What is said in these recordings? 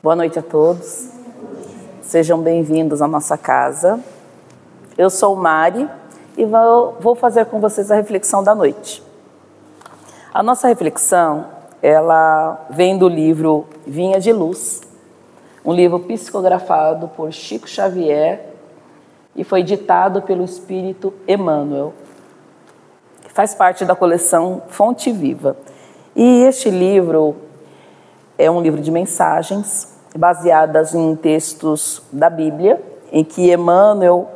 Boa noite a todos. Sejam bem-vindos à nossa casa. Eu sou Mari e vou fazer com vocês a reflexão da noite. A nossa reflexão, ela vem do livro Vinha de Luz, um livro psicografado por Chico Xavier e foi ditado pelo Espírito Emmanuel, que faz parte da coleção Fonte Viva. E este livro é um livro de mensagens baseadas em textos da Bíblia, em que Emmanuel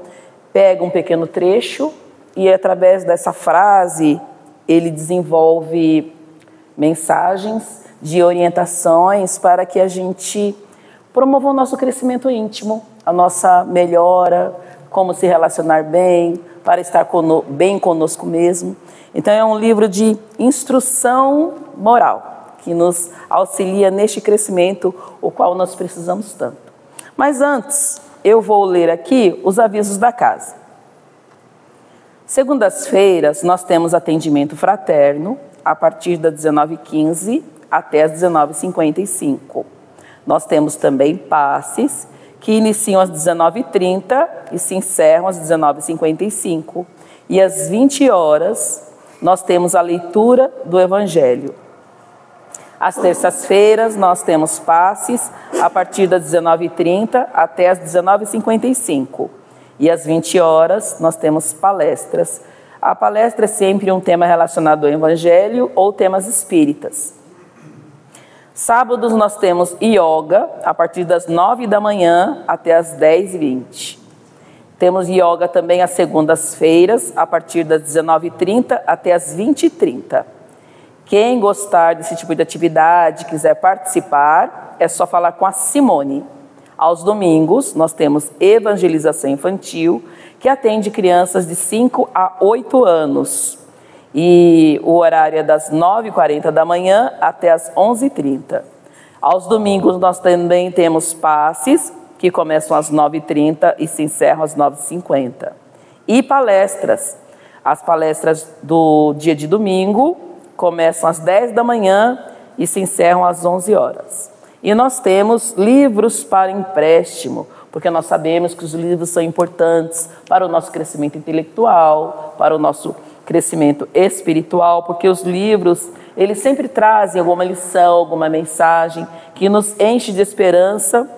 pega um pequeno trecho e, através dessa frase, ele desenvolve mensagens de orientações para que a gente promova o nosso crescimento íntimo, a nossa melhora, como se relacionar bem, para estar bem conosco mesmo. Então é um livro de instrução moral, que nos auxilia neste crescimento, o qual nós precisamos tanto. Mas antes, eu vou ler aqui os avisos da casa. Segundas-feiras, nós temos atendimento fraterno, a partir das 19h15 até as 19h55. Nós temos também passes, que iniciam às 19h30 e se encerram às 19h55. E às 20 horas, nós temos a leitura do Evangelho. Às terças-feiras, nós temos passes a partir das 19h30 até as 19h55. E às 20 horas, nós temos palestras. A palestra é sempre um tema relacionado ao Evangelho ou temas espíritas. Sábados, nós temos yoga a partir das 9 da manhã até as 10h20. Temos yoga também às segundas-feiras, a partir das 19h30 até as 20h30. Quem gostar desse tipo de atividade, quiser participar, é só falar com a Simone. Aos domingos, nós temos evangelização infantil, que atende crianças de 5 a 8 anos. E o horário é das 9h40 da manhã até as 11h30. Aos domingos, nós também temos passes, que começam às 9h30 e se encerram às 9h50. E palestras. As palestras do dia de domingo começam às 10 da manhã e se encerram às 11 horas. E nós temos livros para empréstimo, porque nós sabemos que os livros são importantes para o nosso crescimento intelectual, para o nosso crescimento espiritual, porque os livros, eles sempre trazem alguma lição, alguma mensagem que nos enche de esperança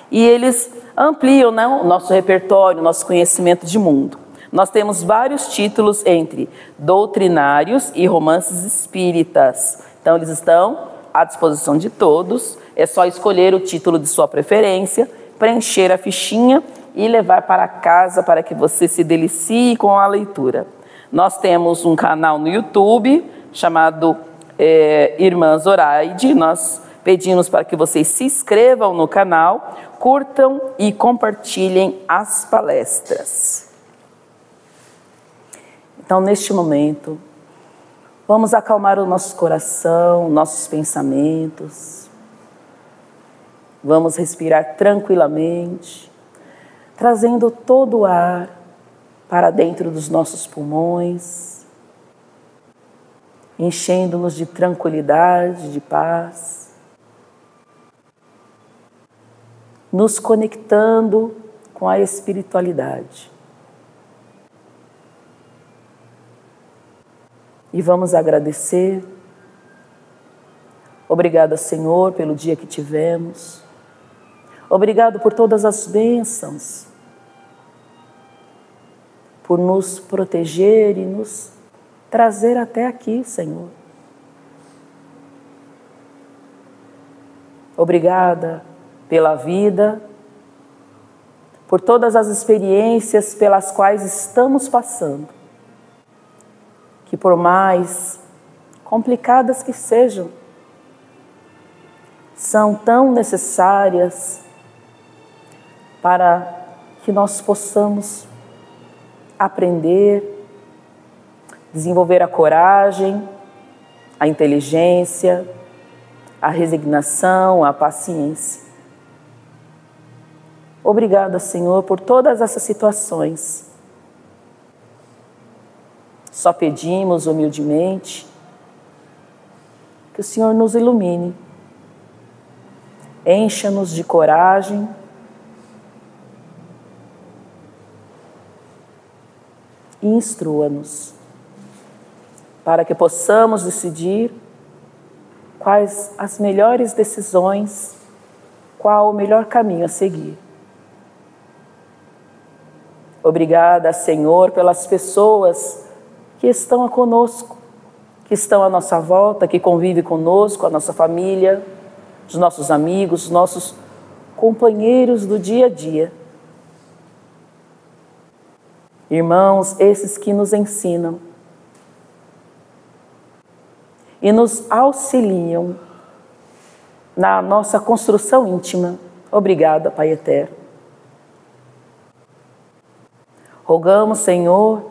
e eles ampliam, né, o nosso repertório, o nosso conhecimento de mundo. Nós temos vários títulos entre doutrinários e romances espíritas. Então, eles estão à disposição de todos. É só escolher o título de sua preferência, preencher a fichinha e levar para casa para que você se delicie com a leitura. Nós temos um canal no YouTube chamado Irmã Zoraide. Nós pedimos para que vocês se inscrevam no canal, curtam e compartilhem as palestras. Então, neste momento, vamos acalmar o nosso coração, nossos pensamentos. Vamos respirar tranquilamente, trazendo todo o ar para dentro dos nossos pulmões, enchendo-nos de tranquilidade, de paz, nos conectando com a espiritualidade. E vamos agradecer. Obrigada, Senhor, pelo dia que tivemos. Obrigado por todas as bênçãos, por nos proteger e nos trazer até aqui, Senhor. Obrigada pela vida, por todas as experiências pelas quais estamos passando, que por mais complicadas que sejam, são tão necessárias para que nós possamos aprender, desenvolver a coragem, a inteligência, a resignação, a paciência. Obrigada, Senhor, por todas essas situações. Só pedimos humildemente que o Senhor nos ilumine, encha-nos de coragem e instrua-nos para que possamos decidir quais as melhores decisões, qual o melhor caminho a seguir. Obrigada, Senhor, pelas pessoas que estão conosco, que estão à nossa volta, que convivem conosco, a nossa família, os nossos amigos, os nossos companheiros do dia a dia. Irmãos, esses que nos ensinam e nos auxiliam na nossa construção íntima. Obrigada, Pai eterno. Rogamos, Senhor,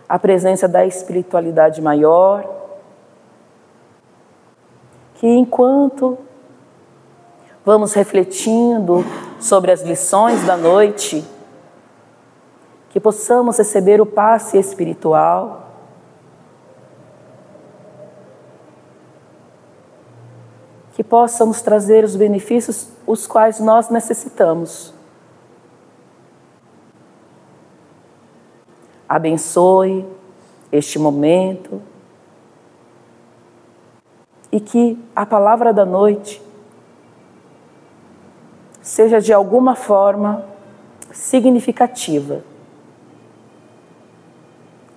a presença da espiritualidade maior, que enquanto vamos refletindo sobre as lições da noite, que possamos receber o passe espiritual, que possamos trazer os benefícios os quais nós necessitamos. Abençoe este momento e que a palavra da noite seja de alguma forma significativa,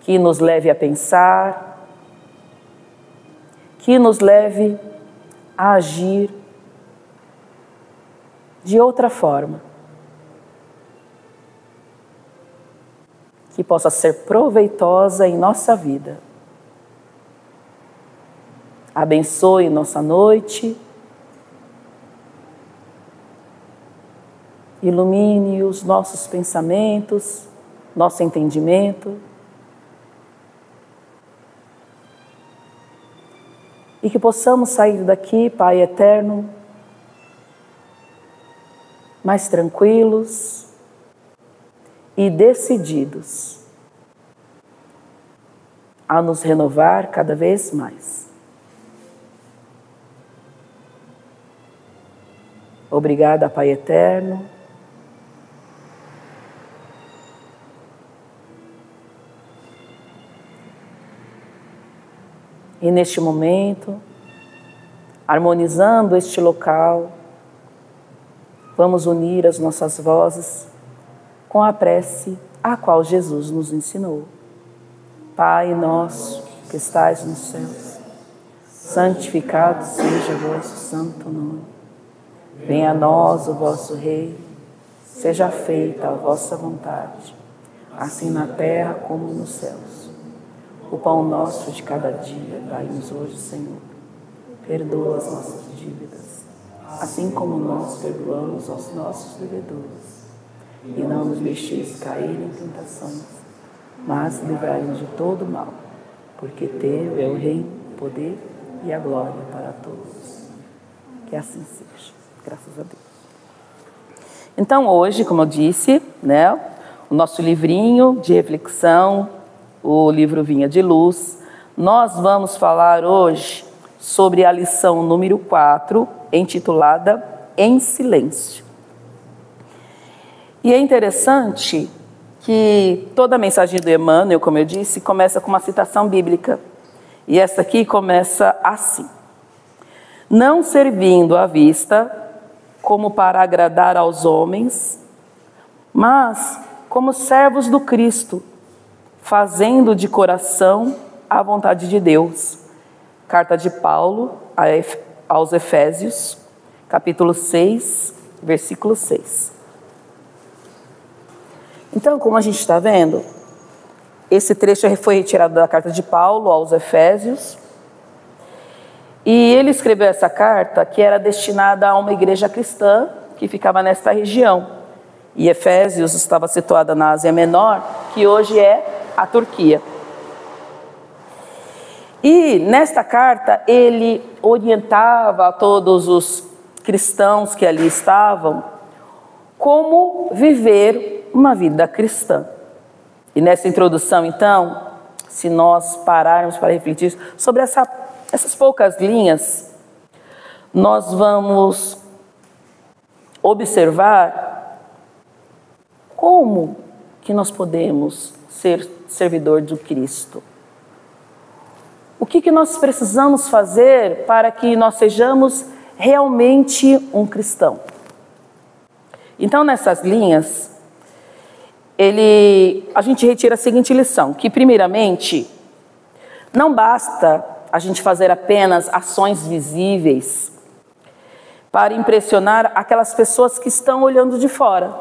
que nos leve a pensar, que nos leve a agir de outra forma, que possa ser proveitosa em nossa vida. Abençoe nossa noite, ilumine os nossos pensamentos, nosso entendimento, e que possamos sair daqui, Pai eterno, mais tranquilos e decididos a nos renovar cada vez mais. Obrigada, Pai eterno. E neste momento, harmonizando este local, vamos unir as nossas vozes com a prece a qual Jesus nos ensinou. Pai nosso que estais nos céus, santificado seja o vosso santo nome. Venha a nós o vosso reino, seja feita a vossa vontade, assim na terra como nos céus. O pão nosso de cada dia dai-nos hoje, Senhor. Perdoa as nossas dívidas, assim como nós perdoamos aos nossos devedores. E não nos deixeis cair em tentações, mas livrai-nos de todo mal, porque teu é o reino, o poder e a glória para todos. Que assim seja. Graças a Deus. Então hoje, como eu disse, o nosso livrinho de reflexão, o livro Vinha de Luz, nós vamos falar hoje sobre a lição número 4, intitulada Em Silêncio. E é interessante que toda a mensagem do Emmanuel, como eu disse, começa com uma citação bíblica. E essa aqui começa assim: não servindo à vista como para agradar aos homens, mas como servos do Cristo, fazendo de coração a vontade de Deus. Carta de Paulo aos Efésios, capítulo 6, versículo 6. Então, como a gente está vendo, esse trecho foi retirado da carta de Paulo aos Efésios, e ele escreveu essa carta que era destinada a uma igreja cristã que ficava nesta região. E Efésios estava situada na Ásia Menor, que hoje é a Turquia. E nesta carta ele orientava a todos os cristãos que ali estavam como viver uma vida cristã. E nessa introdução, então, se nós pararmos para refletir sobre essas poucas linhas, nós vamos observar como que nós podemos ser servidor de Cristo. O que nós precisamos fazer para que nós sejamos realmente um cristão? Então, nessas linhas, a gente retira a seguinte lição, que primeiramente, não basta a gente fazer apenas ações visíveis para impressionar aquelas pessoas que estão olhando de fora,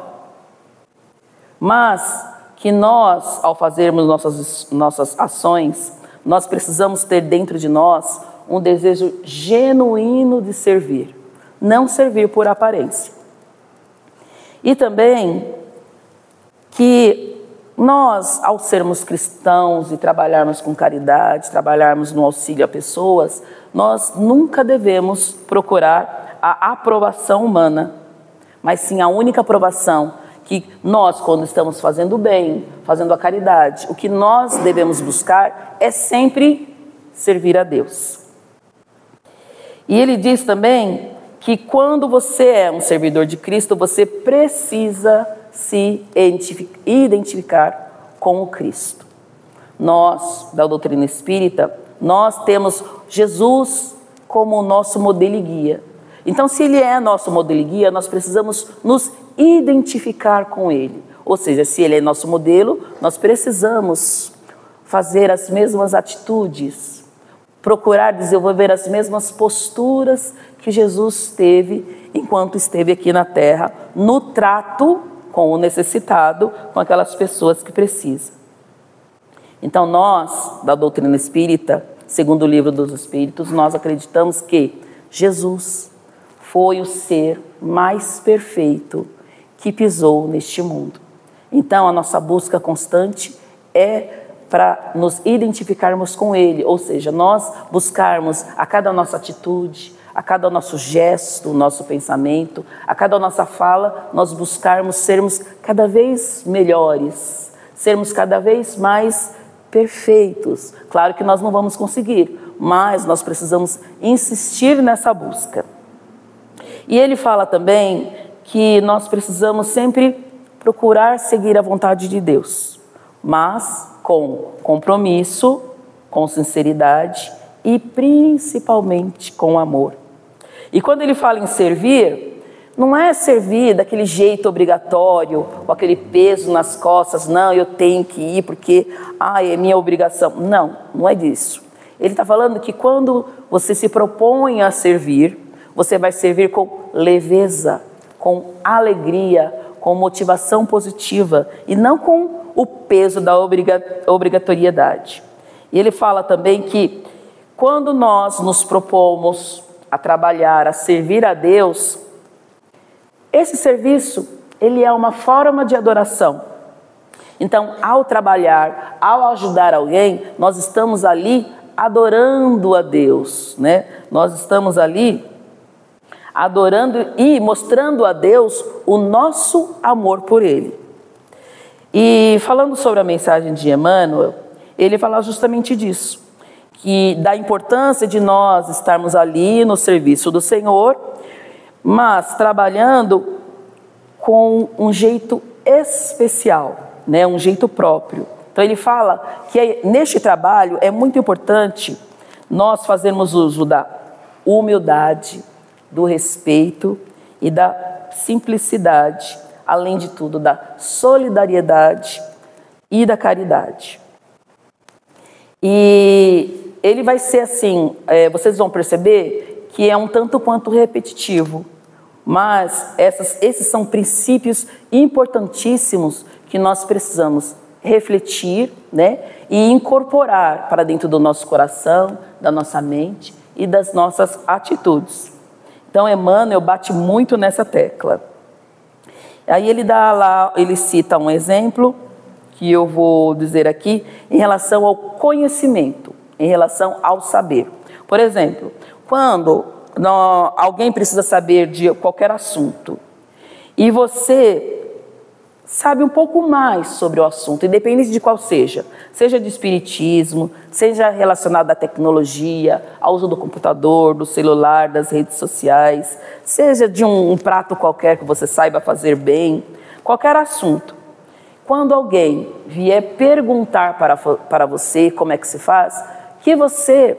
mas que nós, ao fazermos nossas ações, nós precisamos ter dentro de nós um desejo genuíno de servir, não servir por aparência. E também que nós, ao sermos cristãos e trabalharmos com caridade, trabalharmos no auxílio a pessoas, nós nunca devemos procurar a aprovação humana, mas sim a única aprovação que nós, quando estamos fazendo o bem, fazendo a caridade, o que nós devemos buscar é sempre servir a Deus. E ele diz também que quando você é um servidor de Cristo, você precisa se identificar com o Cristo. Nós, da doutrina espírita, nós temos Jesus como o nosso modelo e guia. Então, se ele é nosso modelo e guia, nós precisamos nos identificar com ele. Ou seja, se ele é nosso modelo, nós precisamos fazer as mesmas atitudes, procurar desenvolver as mesmas posturas que Jesus teve enquanto esteve aqui na terra, no trato com o necessitado, com aquelas pessoas que precisam. Então nós, da doutrina espírita, segundo o Livro dos Espíritos, nós acreditamos que Jesus foi o ser mais perfeito que pisou neste mundo. Então a nossa busca constante é para nos identificarmos com Ele, ou seja, nós buscarmos a cada nossa atitude, a cada nosso gesto, nosso pensamento, a cada nossa fala, nós buscarmos sermos cada vez melhores, sermos cada vez mais perfeitos. Claro que nós não vamos conseguir, mas nós precisamos insistir nessa busca. E ele fala também que nós precisamos sempre procurar seguir a vontade de Deus, mas com compromisso, com sinceridade e principalmente com amor. E quando ele fala em servir, não é servir daquele jeito obrigatório, com aquele peso nas costas, não, eu tenho que ir porque é minha obrigação. Não, não é disso. Ele está falando que quando você se propõe a servir, você vai servir com leveza, com alegria, com motivação positiva e não com o peso da obrigatoriedade. E ele fala também que quando nós nos propomos a trabalhar, a servir a Deus, esse serviço, ele é uma forma de adoração. Então, ao trabalhar, ao ajudar alguém, nós estamos ali adorando a Deus, né? Nós estamos ali adorando e mostrando a Deus o nosso amor por Ele. E falando sobre a mensagem de Emmanuel, ele fala justamente disso, que da importância de nós estarmos ali no serviço do Senhor, mas trabalhando com um jeito especial, né? Um jeito próprio. Então ele fala que neste trabalho é muito importante nós fazermos uso da humildade, do respeito e da simplicidade, além de tudo da solidariedade e da caridade. E ele vai ser assim, vocês vão perceber que é um tanto quanto repetitivo, mas esses são princípios importantíssimos que nós precisamos refletir, né, e incorporar para dentro do nosso coração, da nossa mente e das nossas atitudes. Então Emmanuel bate muito nessa tecla. Aí ele cita um exemplo que eu vou dizer aqui em relação ao conhecimento, em relação ao saber. Por exemplo, quando alguém precisa saber de qualquer assunto e você sabe um pouco mais sobre o assunto, independente de qual seja de espiritismo, seja relacionado à tecnologia, ao uso do computador, do celular, das redes sociais, seja de um prato qualquer que você saiba fazer bem, qualquer assunto. Quando alguém vier perguntar para você como é que se faz, que você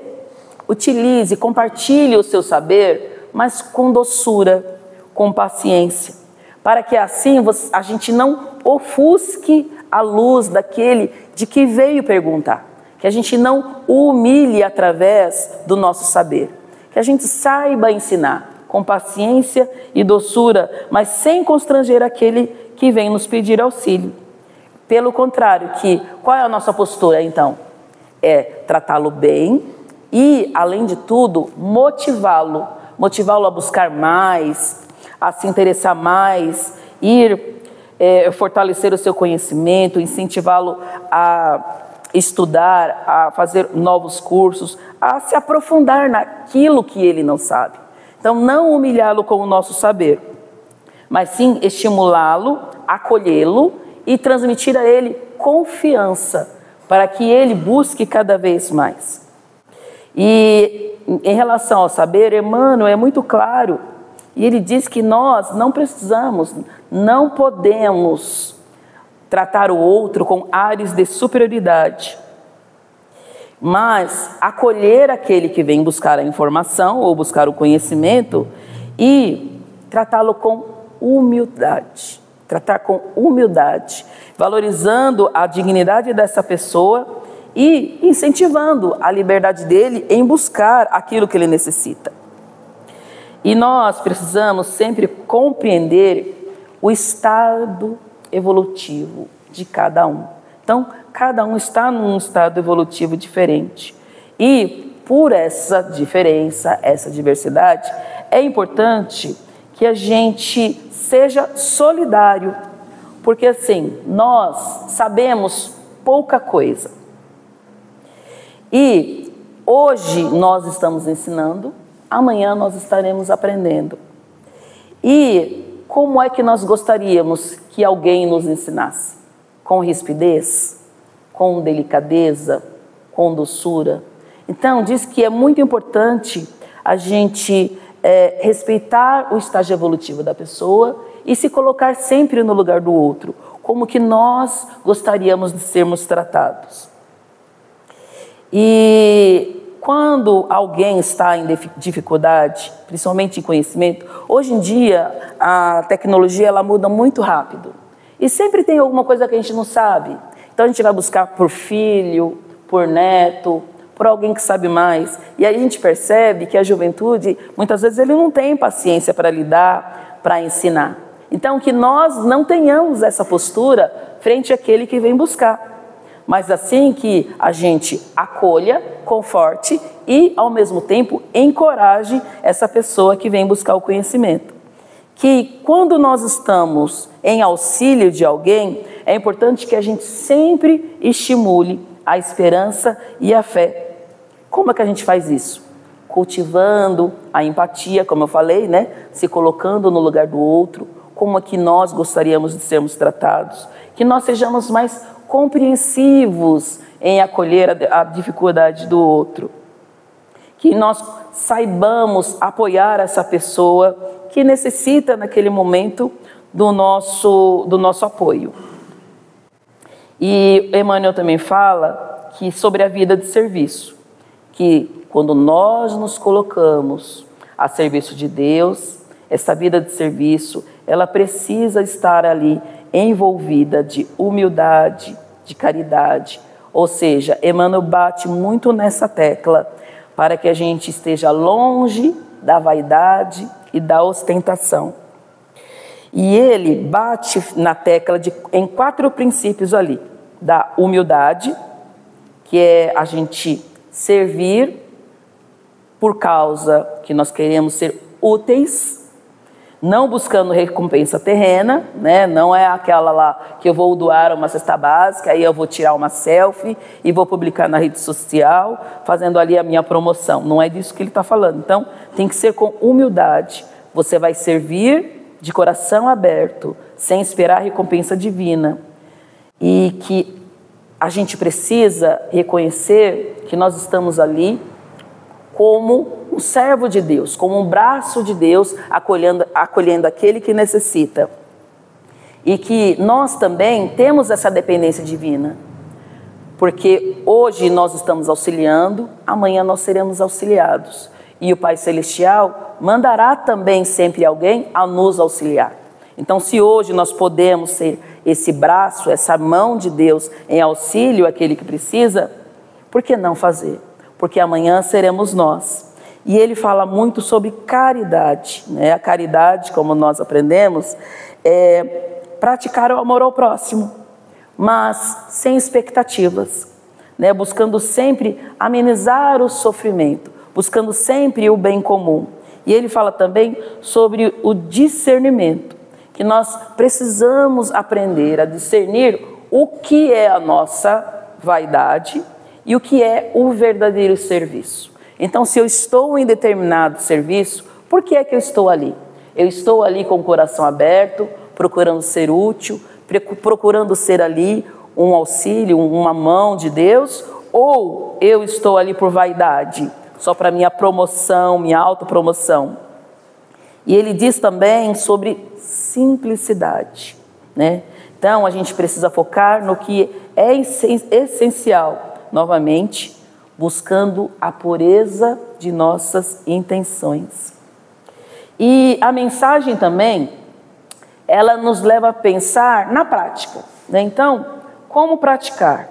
utilize, compartilhe o seu saber, mas com doçura, com paciência, para que assim a gente não ofusque a luz daquele de que veio perguntar, que a gente não o humilhe através do nosso saber, que a gente saiba ensinar com paciência e doçura, mas sem constranger aquele que vem nos pedir auxílio. Pelo contrário, qual é a nossa postura então? É tratá-lo bem e, além de tudo, motivá-lo a buscar mais, a se interessar mais, fortalecer o seu conhecimento, incentivá-lo a estudar, a fazer novos cursos, a se aprofundar naquilo que ele não sabe. Então, não humilhá-lo com o nosso saber, mas sim estimulá-lo, acolhê-lo e transmitir a ele confiança, para que ele busque cada vez mais. E em relação ao saber, Emmanuel é muito claro, e ele diz que nós não precisamos, não podemos tratar o outro com ares de superioridade, mas acolher aquele que vem buscar a informação ou buscar o conhecimento e tratá-lo com humildade. Tratar com humildade, valorizando a dignidade dessa pessoa e incentivando a liberdade dele em buscar aquilo que ele necessita. E nós precisamos sempre compreender o estado evolutivo de cada um. Então, cada um está num estado evolutivo diferente. E por essa diferença, essa diversidade, é importante que a gente seja solidário, porque assim, nós sabemos pouca coisa. E hoje nós estamos ensinando, amanhã nós estaremos aprendendo. E como é que nós gostaríamos que alguém nos ensinasse? Com rispidez, com delicadeza, com doçura. Então, diz que é muito importante a gente respeitar o estágio evolutivo da pessoa e se colocar sempre no lugar do outro, como que nós gostaríamos de sermos tratados. E quando alguém está em dificuldade, principalmente em conhecimento, hoje em dia a tecnologia ela muda muito rápido e sempre tem alguma coisa que a gente não sabe. Então a gente vai buscar por filho, por neto, por alguém que sabe mais. E aí a gente percebe que a juventude, muitas vezes, ele não tem paciência para lidar, para ensinar. Então, que nós não tenhamos essa postura frente àquele que vem buscar. Mas assim que a gente acolha, conforte e, ao mesmo tempo, encoraje essa pessoa que vem buscar o conhecimento. Que quando nós estamos em auxílio de alguém, é importante que a gente sempre estimule a esperança e a fé. Como é que a gente faz isso? Cultivando a empatia, como eu falei, né? Se colocando no lugar do outro, como é que nós gostaríamos de sermos tratados, que nós sejamos mais compreensivos em acolher a dificuldade do outro, que nós saibamos apoiar essa pessoa que necessita naquele momento do nosso apoio. E Emmanuel também fala que sobre a vida de serviço, que quando nós nos colocamos a serviço de Deus, essa vida de serviço, ela precisa estar ali envolvida de humildade, de caridade. Ou seja, Emmanuel bate muito nessa tecla para que a gente esteja longe da vaidade e da ostentação. E ele bate na tecla em 4 princípios ali, da humildade, que é a gente servir por causa que nós queremos ser úteis, não buscando recompensa terrena, né? Não é aquela lá que eu vou doar uma cesta básica, aí eu vou tirar uma selfie e vou publicar na rede social, fazendo ali a minha promoção. Não é disso que ele está falando. Então, tem que ser com humildade. Você vai servir de coração aberto, sem esperar a recompensa divina, e que a gente precisa reconhecer que nós estamos ali como um servo de Deus, como um braço de Deus, acolhendo aquele que necessita. E que nós também temos essa dependência divina, porque hoje nós estamos auxiliando, amanhã nós seremos auxiliados. E o Pai Celestial mandará também sempre alguém a nos auxiliar. Então, se hoje nós podemos ser esse braço, essa mão de Deus em auxílio àquele que precisa, por que não fazer? Porque amanhã seremos nós. E ele fala muito sobre caridade, né? A caridade, como nós aprendemos, é praticar o amor ao próximo, mas sem expectativas, né? Buscando sempre amenizar o sofrimento, buscando sempre o bem comum. E ele fala também sobre o discernimento, que nós precisamos aprender a discernir o que é a nossa vaidade e o que é o verdadeiro serviço. Então, se eu estou em determinado serviço, por que é que eu estou ali? Eu estou ali com o coração aberto, procurando ser útil, procurando ser ali um auxílio, uma mão de Deus, ou eu estou ali por vaidade, só para minha promoção, minha autopromoção? E ele diz também sobre simplicidade, né? Então, a gente precisa focar no que é essencial, novamente, buscando a pureza de nossas intenções. E a mensagem também, ela nos leva a pensar na prática, né? Então, como praticar?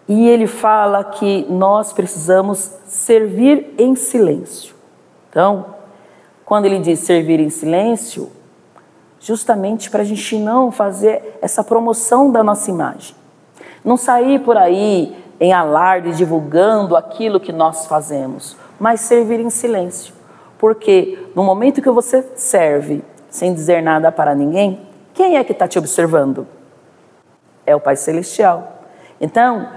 E ele fala que nós precisamos servir em silêncio. Então, quando ele diz servir em silêncio, justamente para a gente não fazer essa promoção da nossa imagem. Não sair por aí em alarde, divulgando aquilo que nós fazemos, mas servir em silêncio. Porque no momento que você serve sem dizer nada para ninguém, quem é que está te observando? É o Pai Celestial. Então,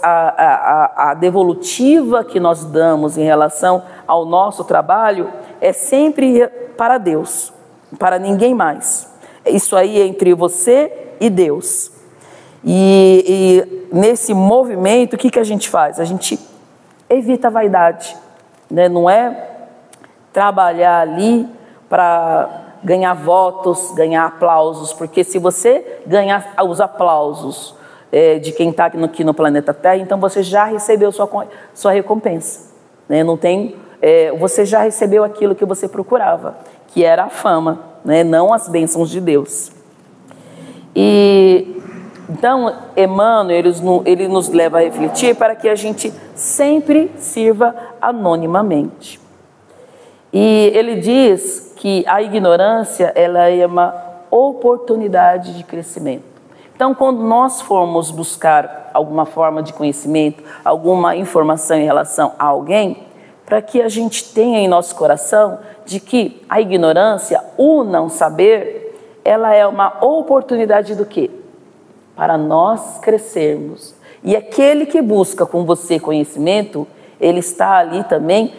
a devolutiva que nós damos em relação ao nosso trabalho é sempre para Deus, para ninguém mais. Isso aí é entre você e Deus. E nesse movimento, o que a gente faz? A gente evita a vaidade, né? Não é trabalhar ali para ganhar votos, ganhar aplausos, porque se você ganhar os aplausos de quem está aqui no planeta Terra, então você já recebeu sua recompensa, né? Não tem, você já recebeu aquilo que você procurava, que era a fama, né? Não as bênçãos de Deus. E então, Emmanuel, ele nos leva a refletir para que a gente sempre sirva anonimamente. E ele diz que a ignorância, ela é uma oportunidade de crescimento. Então, quando nós formos buscar alguma forma de conhecimento, alguma informação em relação a alguém, para que a gente tenha em nosso coração de que a ignorância, o não saber, ela é uma oportunidade do quê? Para nós crescermos. E aquele que busca com você conhecimento, ele está ali também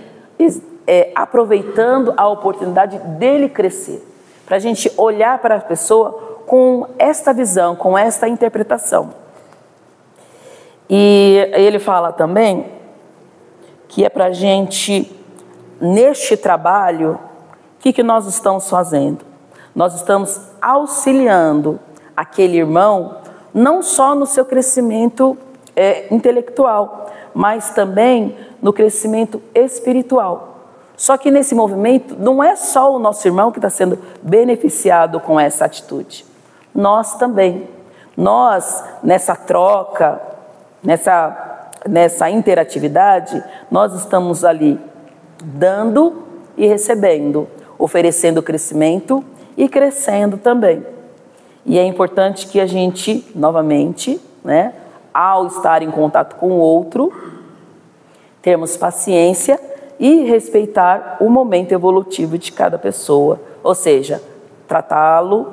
aproveitando a oportunidade dele crescer. Para a gente olhar para a pessoa com esta visão, com esta interpretação. E ele fala também que é para a gente, neste trabalho, o que nós estamos fazendo? Nós estamos auxiliando aquele irmão, não só no seu crescimento intelectual, mas também no crescimento espiritual. Só que nesse movimento, não é só o nosso irmão que está sendo beneficiado com essa atitude. Nós também. Nós, nessa troca, nessa interatividade, nós estamos ali dando e recebendo, oferecendo crescimento e crescendo também. E é importante que a gente, novamente, né, ao estar em contato com o outro, termos paciência e respeitar o momento evolutivo de cada pessoa. Ou seja, tratá-lo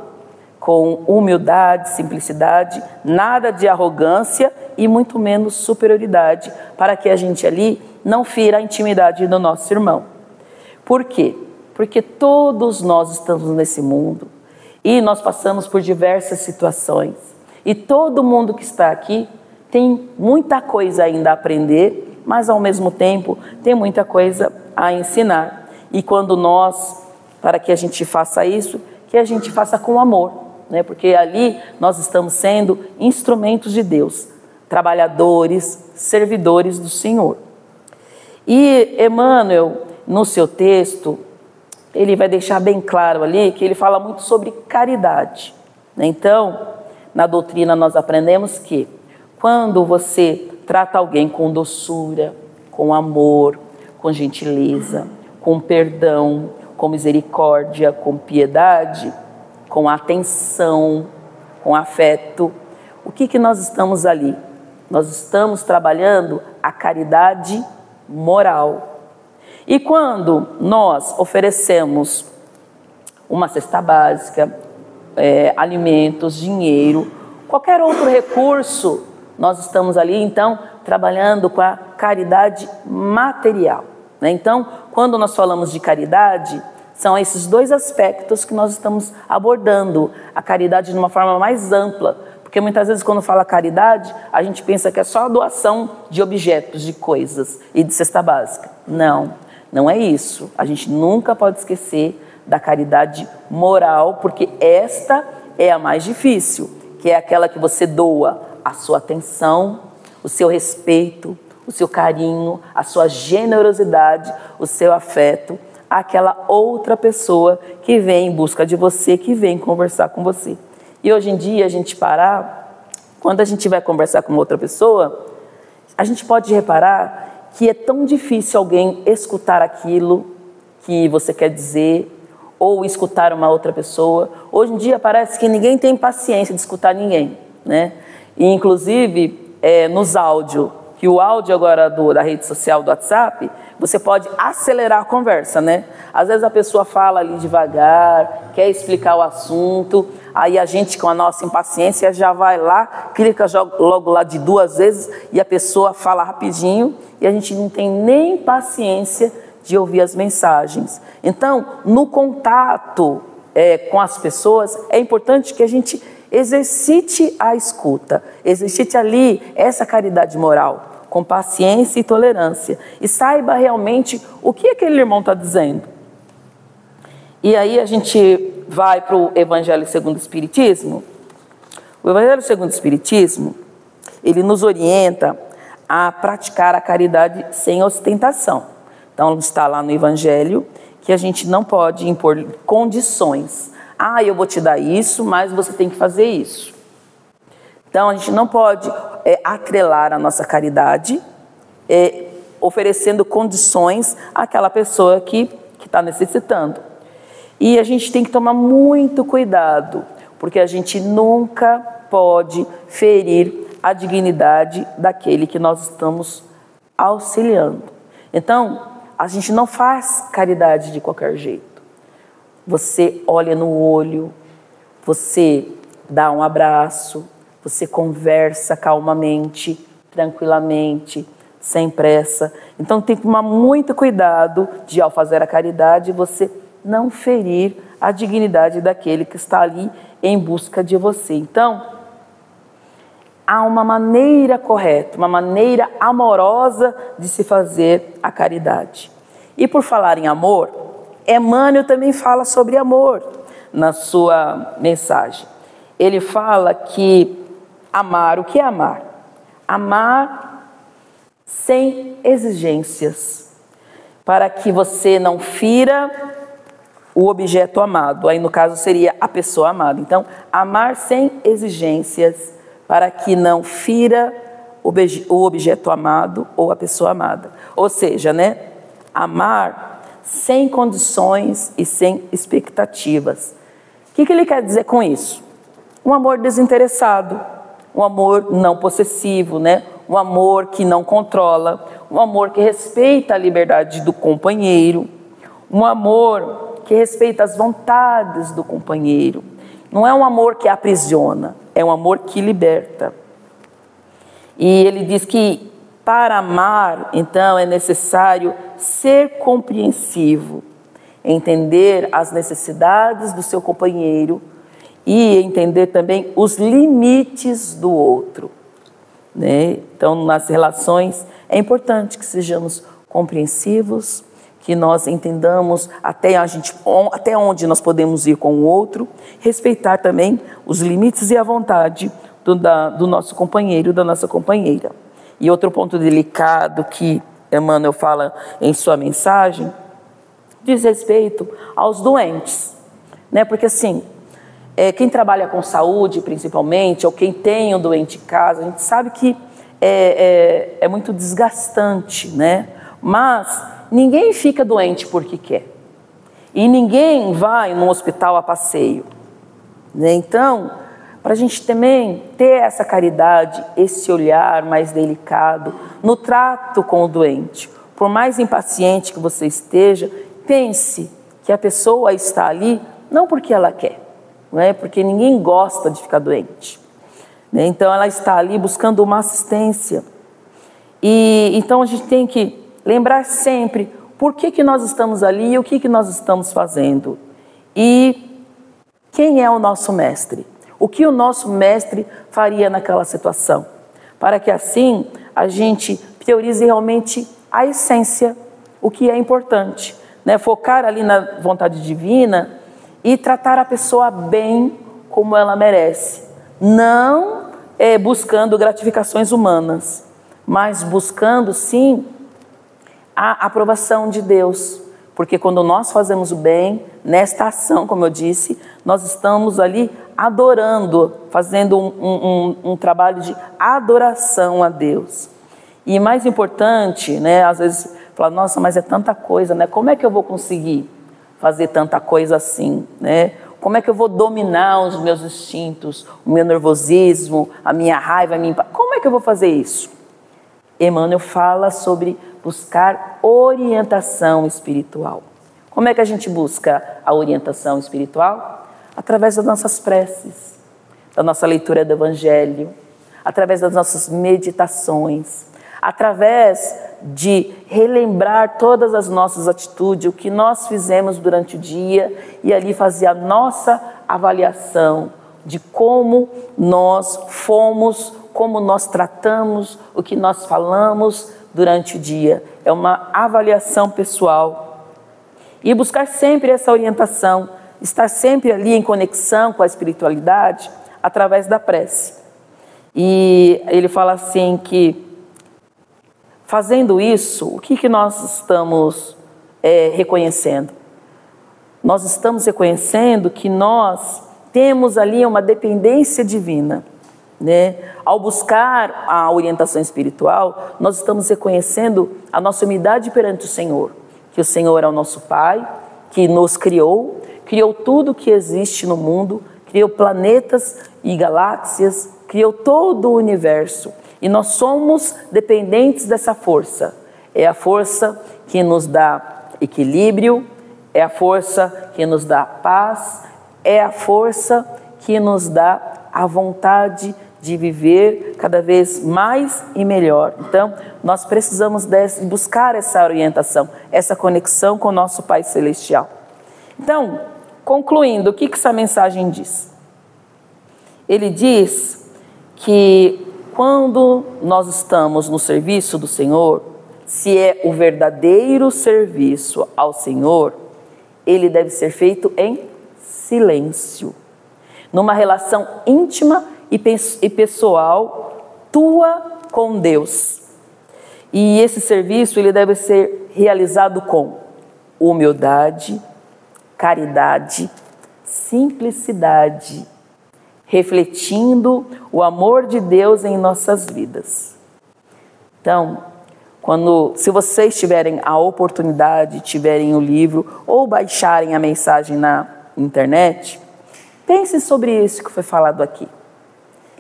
com humildade, simplicidade, nada de arrogância e muito menos superioridade, para que a gente ali não fira a intimidade do nosso irmão. Por quê? Porque todos nós estamos nesse mundo e nós passamos por diversas situações. E todo mundo que está aqui tem muita coisa ainda a aprender, mas ao mesmo tempo tem muita coisa a ensinar. E quando nós, para que a gente faça isso, que a gente faça com amor, né? Porque ali nós estamos sendo instrumentos de Deus, trabalhadores, servidores do Senhor. E Emmanuel, no seu texto, ele vai deixar bem claro ali que ele fala muito sobre caridade, né? Então, na doutrina nós aprendemos que quando você trata alguém com doçura, com amor, com gentileza, com perdão, com misericórdia, com piedade, com atenção, com afeto, o que nós estamos ali? Nós estamos trabalhando a caridade moral. E quando nós oferecemos uma cesta básica, alimentos, dinheiro, qualquer outro recurso, nós estamos ali então trabalhando com a caridade material, né? Então, quando nós falamos de caridade, são esses dois aspectos que nós estamos abordando, a caridade de uma forma mais ampla, porque muitas vezes quando fala caridade, a gente pensa que é só a doação de objetos, de coisas e de cesta básica. Não, não é isso. A gente nunca pode esquecer da caridade moral, porque esta é a mais difícil, que é aquela que você doa a sua atenção, o seu respeito, o seu carinho, a sua generosidade, o seu afeto, àquela outra pessoa que vem em busca de você, que vem conversar com você. E hoje em dia a gente parar, quando a gente vai conversar com outra pessoa, a gente pode reparar que é tão difícil alguém escutar aquilo que você quer dizer, ou escutar uma outra pessoa. Hoje em dia parece que ninguém tem paciência de escutar ninguém, né? E inclusive nos áudios, que o áudio agora da rede social do WhatsApp, você pode acelerar a conversa, né? Às vezes a pessoa fala ali devagar, quer explicar o assunto, aí a gente com a nossa impaciência já vai lá, clica logo lá de 2 vezes e a pessoa fala rapidinho e a gente não tem nem paciência de ouvir as mensagens. Então, no contato com as pessoas, é importante que a gente exercite a escuta, exercite ali essa caridade moral, com paciência e tolerância, e saiba realmente o que aquele irmão está dizendo. E aí a gente vai para o Evangelho segundo o Espiritismo. O Evangelho segundo o Espiritismo, ele nos orienta a praticar a caridade sem ostentação. Então está lá no Evangelho que a gente não pode impor condições. Ah, eu vou te dar isso, mas você tem que fazer isso. Então a gente não pode atrelar a nossa caridade oferecendo condições àquela pessoa que está necessitando. E a gente tem que tomar muito cuidado, porque a gente nunca pode ferir a dignidade daquele que nós estamos auxiliando. Então, a gente não faz caridade de qualquer jeito. Você olha no olho, você dá um abraço, você conversa calmamente, tranquilamente, sem pressa. Então tem que tomar muito cuidado de, ao fazer a caridade, você não ferir a dignidade daquele que está ali em busca de você. Então, há uma maneira correta, uma maneira amorosa de se fazer a caridade. E por falar em amor, Emmanuel também fala sobre amor na sua mensagem. Ele fala que amar, o que é amar? Amar sem exigências, para que você não fira o objeto amado. Aí no caso seria a pessoa amada. Então, amar sem exigências, para que não fira o objeto amado ou a pessoa amada. Ou seja, né? Amar sem condições e sem expectativas. O que ele quer dizer com isso? Um amor desinteressado, um amor não possessivo, né? Um amor que não controla, um amor que respeita a liberdade do companheiro, um amor que respeita as vontades do companheiro. Não é um amor que aprisiona, é um amor que liberta. E ele diz que para amar, então, é necessário ser compreensivo, entender as necessidades do seu companheiro e entender também os limites do outro, né? Então, nas relações, é importante que sejamos compreensivos, que nós entendamos até onde nós podemos ir com o outro, respeitar também os limites e a vontade do nosso companheiro, da nossa companheira. E outro ponto delicado que Emmanuel fala em sua mensagem diz respeito aos doentes, né? Porque assim, quem trabalha com saúde principalmente, ou quem tem um doente em casa, a gente sabe que é muito desgastante, né? Mas ninguém fica doente porque quer. E ninguém vai no hospital a passeio, né? Então, para a gente também ter essa caridade, esse olhar mais delicado no trato com o doente. Por mais impaciente que você esteja, pense que a pessoa está ali não porque ela quer, não é? Porque ninguém gosta de ficar doente, né? Então ela está ali buscando uma assistência. E então a gente tem que lembrar sempre por que nós estamos ali e o que nós estamos fazendo. E quem é o nosso mestre? O que o nosso mestre faria naquela situação? Para que assim a gente priorize realmente a essência, o que é importante, né? Focar ali na vontade divina e tratar a pessoa bem como ela merece. Não buscando gratificações humanas, mas buscando sim a aprovação de Deus. Porque quando nós fazemos o bem, nesta ação, como eu disse, nós estamos ali adorando, fazendo um trabalho de adoração a Deus. E mais importante, né, às vezes, falar, nossa, mas é tanta coisa, né? Como é que eu vou conseguir fazer tanta coisa assim, né? Como é que eu vou dominar os meus instintos, o meu nervosismo, a minha raiva, como é que eu vou fazer isso? Emmanuel fala sobre buscar orientação espiritual. Como é que a gente busca a orientação espiritual? Através das nossas preces, da nossa leitura do Evangelho, através das nossas meditações, através de relembrar todas as nossas atitudes, o que nós fizemos durante o dia e ali fazer a nossa avaliação de como nós fomos, como nós tratamos, o que nós falamos durante o dia. É uma avaliação pessoal. E buscar sempre essa orientação, estar sempre ali em conexão com a espiritualidade através da prece. E ele fala assim que, fazendo isso, o que nós estamos reconhecendo? Nós estamos reconhecendo que nós temos ali uma dependência divina, né? Ao buscar a orientação espiritual, nós estamos reconhecendo a nossa humildade perante o Senhor, que o Senhor é o nosso Pai, que nos criou tudo que existe no mundo, criou planetas e galáxias, criou todo o universo, e nós somos dependentes dessa força. É a força que nos dá equilíbrio, é a força que nos dá paz, é a força que nos dá a vontade de viver cada vez mais e melhor. Então, nós precisamos buscar essa orientação, essa conexão com o nosso Pai Celestial. Então, concluindo, o que essa mensagem diz? Ele diz que quando nós estamos no serviço do Senhor, se é o verdadeiro serviço ao Senhor, ele deve ser feito em silêncio, numa relação íntima e pessoal tua com Deus. E esse serviço ele deve ser realizado com humildade, caridade, simplicidade, refletindo o amor de Deus em nossas vidas. Então, se vocês tiverem a oportunidade, tiverem o livro ou baixarem a mensagem na internet, pense sobre isso que foi falado aqui.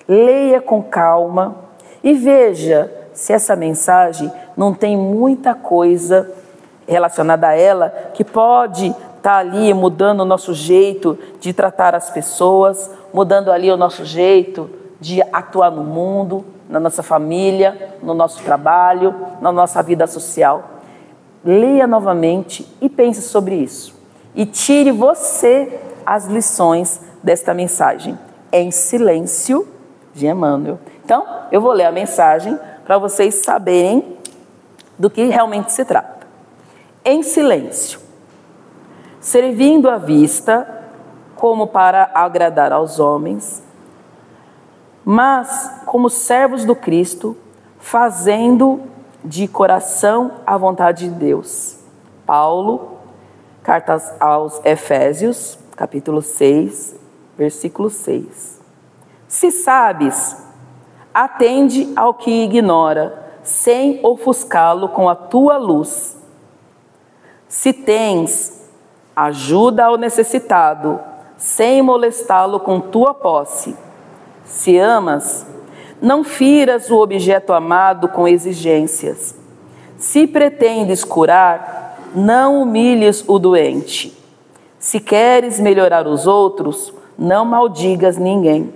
Leia com calma e veja se essa mensagem não tem muita coisa relacionada a ela que pode estar ali mudando o nosso jeito de tratar as pessoas, mudando ali o nosso jeito de atuar no mundo, na nossa família, no nosso trabalho, na nossa vida social. Leia novamente e pense sobre isso. e tire você as lições desta mensagem. Em silêncio, de Emmanuel. Então, eu vou ler a mensagem para vocês saberem do que realmente se trata. Em silêncio, servindo à vista, como para agradar aos homens, mas como servos do Cristo, fazendo de coração a vontade de Deus. Paulo, carta aos Efésios, capítulo 6, versículo 6. Se sabes, atende ao que ignora, sem ofuscá-lo com a tua luz. Se tens, ajuda ao necessitado, sem molestá-lo com tua posse. Se amas, não firas o objeto amado com exigências. Se pretendes curar, não humilhes o doente. Se queres melhorar os outros, não maldigas ninguém.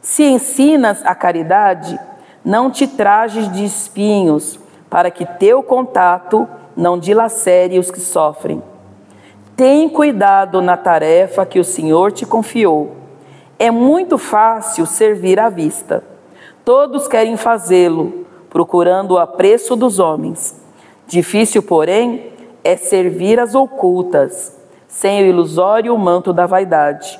Se ensinas a caridade, não te trajes de espinhos, para que teu contato não dilacere os que sofrem. Tem cuidado na tarefa que o Senhor te confiou. É muito fácil servir à vista. Todos querem fazê-lo, procurando o apreço dos homens. Difícil, porém, é servir às ocultas, sem o ilusório manto da vaidade.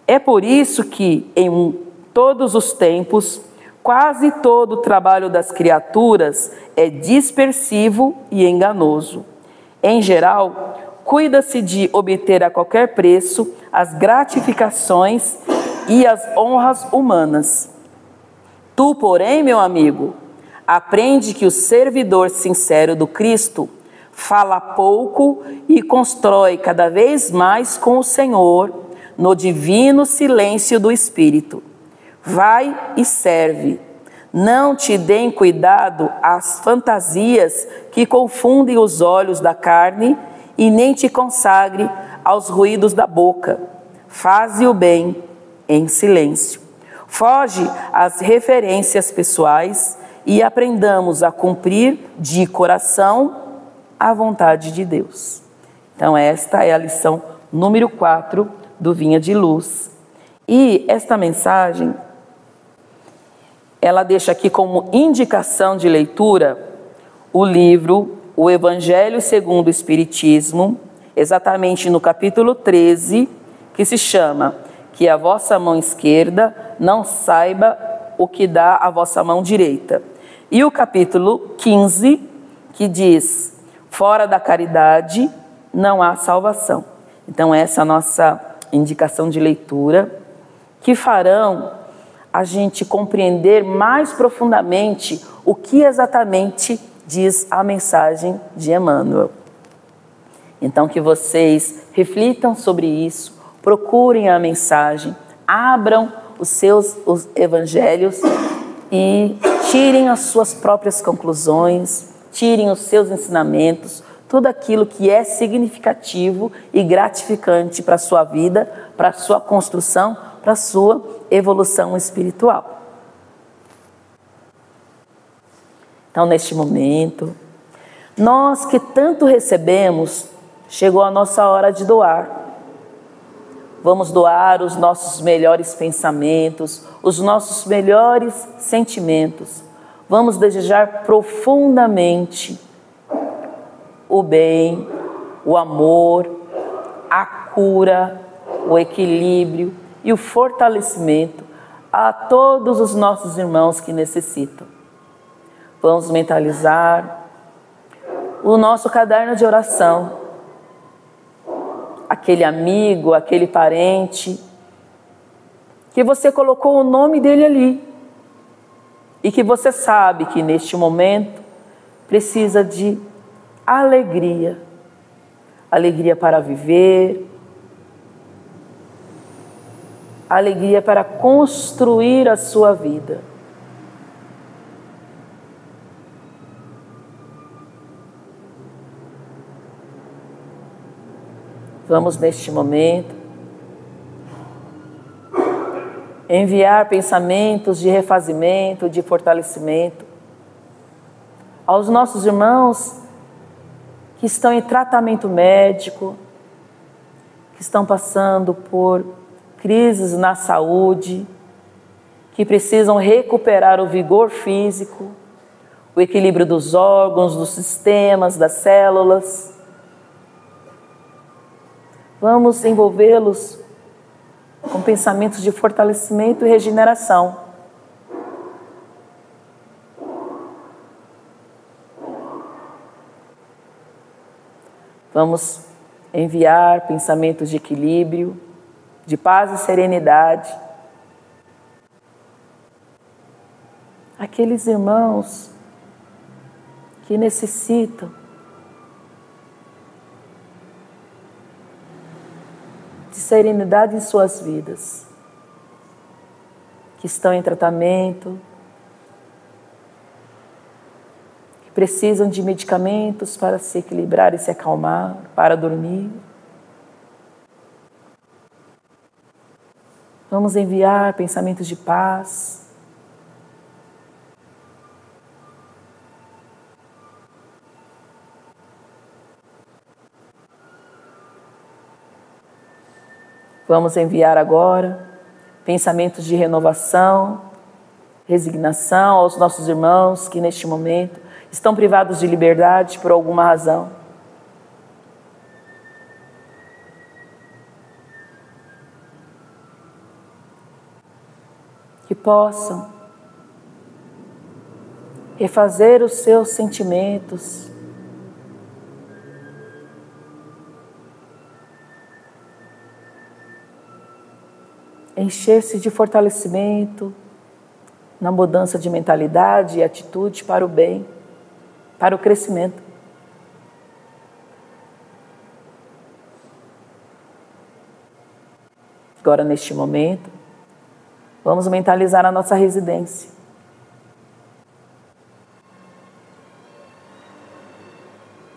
É por isso que, em todos os tempos, quase todo o trabalho das criaturas é dispersivo e enganoso. Em geral, cuida-se de obter a qualquer preço as gratificações e as honras humanas. Tu, porém, meu amigo, aprende que o servidor sincero do Cristo fala pouco e constrói cada vez mais com o Senhor no divino silêncio do Espírito. Vai e serve. Não te deem cuidado às fantasias que confundem os olhos da carne e nem te consagre aos ruídos da boca. Faze o bem em silêncio. Foge às referências pessoais e aprendamos a cumprir de coração a vontade de Deus. Então esta é a lição número 4 do Vinha de Luz. E esta mensagem, ela deixa aqui como indicação de leitura o livro O Evangelho segundo o Espiritismo, exatamente no capítulo 13, que se chama Que a vossa mão esquerda não saiba o que dá a vossa mão direita. E o capítulo 15, que diz: Fora da caridade não há salvação. Então essa é a nossa indicação de leitura, que farão a gente compreender mais profundamente o que exatamente diz a mensagem de Emmanuel. Então que vocês reflitam sobre isso, procurem a mensagem, abram os evangelhos e tirem as suas próprias conclusões, tirem os seus ensinamentos, tudo aquilo que é significativo e gratificante para a sua vida, para a sua construção, para a sua evolução espiritual. Então, neste momento, nós que tanto recebemos, chegou a nossa hora de doar. Vamos doar os nossos melhores pensamentos, os nossos melhores sentimentos. Vamos desejar profundamente o bem, o amor, a cura, o equilíbrio e o fortalecimento a todos os nossos irmãos que necessitam. Vamos mentalizar o nosso caderno de oração, aquele amigo, aquele parente, que você colocou o nome dele ali e que você sabe que neste momento precisa de alegria, alegria para viver, alegria para construir a sua vida. Vamos neste momento enviar pensamentos de refazimento, de fortalecimento aos nossos irmãos que estão em tratamento médico, que estão passando por crises na saúde, que precisam recuperar o vigor físico, o equilíbrio dos órgãos, dos sistemas, das células. Vamos envolvê-los com pensamentos de fortalecimento e regeneração. Vamos enviar pensamentos de equilíbrio, de paz e serenidade. Aqueles irmãos que necessitam de serenidade em suas vidas, que estão em tratamento, que precisam de medicamentos para se equilibrar e se acalmar, para dormir. Vamos enviar pensamentos de paz. Vamos enviar agora pensamentos de renovação, resignação aos nossos irmãos que neste momento estão privados de liberdade por alguma razão. Que possam refazer os seus sentimentos, encher-se de fortalecimento na mudança de mentalidade e atitude para o bem, para o crescimento. Agora, neste momento, vamos mentalizar a nossa residência.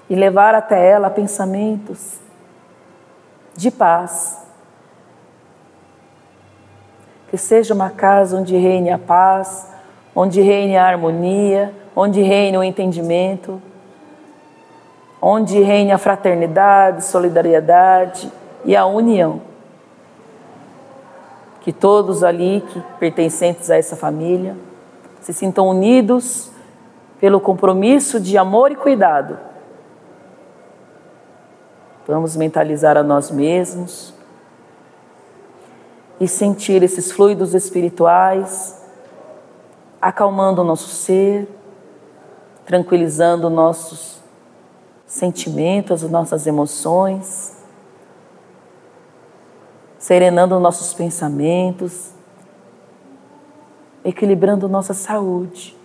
E levar até ela pensamentos de paz. Que seja uma casa onde reine a paz, onde reine a harmonia, onde reine o entendimento, onde reine a fraternidade, solidariedade e a união. Que todos ali, que pertencentes a essa família, se sintam unidos pelo compromisso de amor e cuidado. Vamos mentalizar a nós mesmos e sentir esses fluidos espirituais acalmando o nosso ser, tranquilizando nossos sentimentos, as nossas emoções, serenando nossos pensamentos, equilibrando nossa saúde.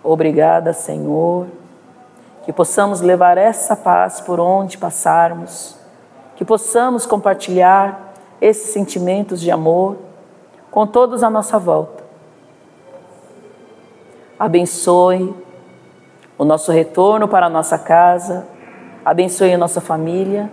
Obrigada, Senhor, que possamos levar essa paz por onde passarmos, que possamos compartilhar esses sentimentos de amor com todos à nossa volta. Abençoe o nosso retorno para a nossa casa, abençoe a nossa família.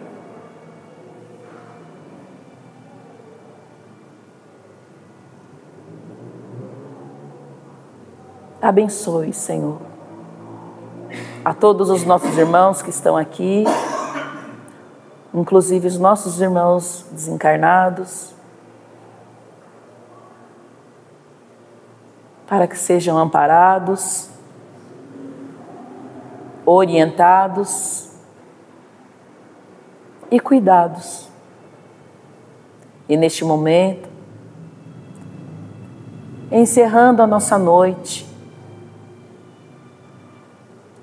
Abençoe, Senhor, a todos os nossos irmãos que estão aqui, inclusive os nossos irmãos desencarnados, para que sejam amparados, orientados e cuidados. E neste momento, encerrando a nossa noite,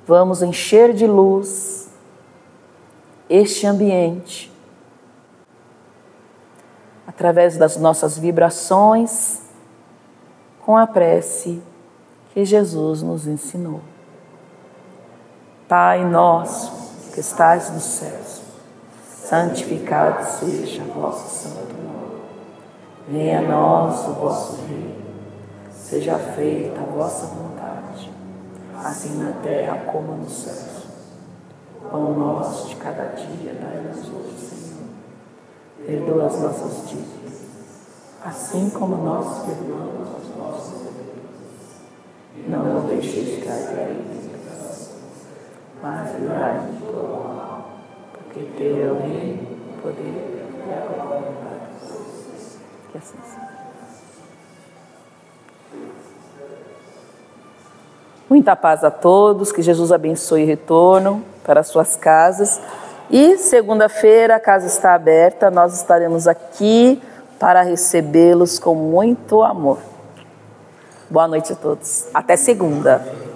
vamos encher de luz este ambiente, através das nossas vibrações, com a prece que Jesus nos ensinou. Pai nosso, que estais nos céus, santificado seja o vosso santo nome. Venha a nós o vosso reino, seja feita a vossa vontade, assim na terra como nos céus. O pão nosso de cada dia dai-nos hoje, Senhor. Perdoa as nossas dívidas, assim como nós perdoamos aos nossos devedores. Não nos deixeis cair em tentação, mas livrai-nos do mal, porque teu é o reino, o poder e a glória para todos. Que assim seja. Muita paz a todos, que Jesus abençoe e retorno para suas casas. E segunda-feira a casa está aberta, nós estaremos aqui para recebê-los com muito amor. Boa noite a todos. Até segunda.